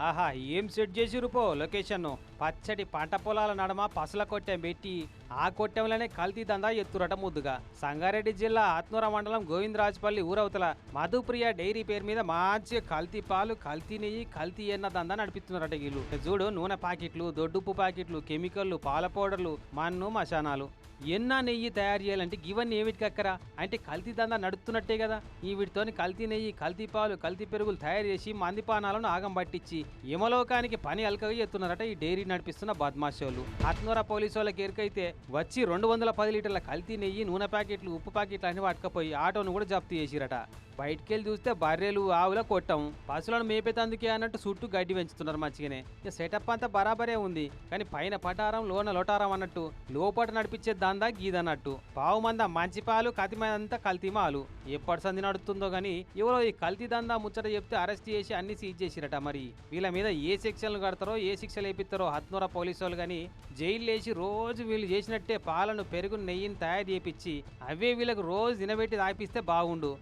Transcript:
ఆహా ఏం సెట్ చేసిరు పో లొకేషన్. పచ్చటి పంట పొలాల నడమ పసల కొట్టెం పెట్టి ఆ కొట్టెంలోనే కల్తీ దందా ఎత్తురట ముద్దుగా. సంగారెడ్డి జిల్లా ఆత్నూర మండలం గోవిందరాజుపల్లి ఊరవతల మధుప్రియ డైరీ పేరు మీద మంచి కల్తీ పాలు, కల్తీ నెయ్యి, కల్తీ ఎన్న దందా నడిపిస్తున్నారట వీళ్ళు. చూడు, నూనె ప్యాకెట్లు, దొడ్డుప్పు ప్యాకెట్లు, కెమికల్లు, పాల పౌడర్లు, మన్ను, మశానాలు. ఎన్నా నెయ్యి తయారు చేయాలంటే ఇవన్నీ ఏమిటికి అక్కరా అంటే కల్తీ దందా నడుస్తున్నట్టే కదా. ఈ వీటితోని కల్తీ నెయ్యి, కల్తీ పాలు, కల్తీ పెరుగులు తయారు చేసి మందిపానాలను ఆగం పట్టించి యమలోకానికి పని అల్కగా ఎత్తున్నారట ఈ డైరీ నడిపిస్తున్న బద్మాషోళ్ళు. ఆత్మూర పోలీసు వాళ్ళకి ఎరికైతే వచ్చి 210 లీటర్ల కల్తీ నెయ్యి, నూనె ప్యాకెట్లు, ఉప్పు ప్యాకెట్లు అన్ని పట్టుకపోయి ఆటోను కూడా జప్తు చేసిరట. బయటికెళ్ళి చూస్తే బర్రెలు, ఆవుల కొట్టం, పశువులను మేపేతందుకే అన్నట్టు చుట్టూ గడ్డి పెంచుతున్నారు మంచిగానే. ఇక సెటప్ అంతా బరాబరే ఉంది, కానీ పైన పటారం లోన లొటారం అన్నట్టు లోపట నడిపించే దందా గీదన్నట్టు. పావు మంద మంచి పాలు, కతి మందంతా కల్తీ మాలు. ఎప్పటి సంది నడుతుందో గానీ ఎవరో ఈ కల్తీ దందా ముచ్చట చెప్తే అరెస్ట్ చేసి అన్ని సీజ్ చేసిరట. మరి వీళ్ళ మీద ఏ శిక్షలు కడతారో, ఏ శిక్షలు వేపిస్తారో హత్నూర పోలీసు వాళ్ళు కానీ జైలు వేసి రోజు వీళ్ళు చేసినట్టే పాలను, పెరుగు, నెయ్యిని తయారు చేపించి అవే వీళ్ళకు రోజు తినబెట్టి తాగిపిస్తే బాగుండు.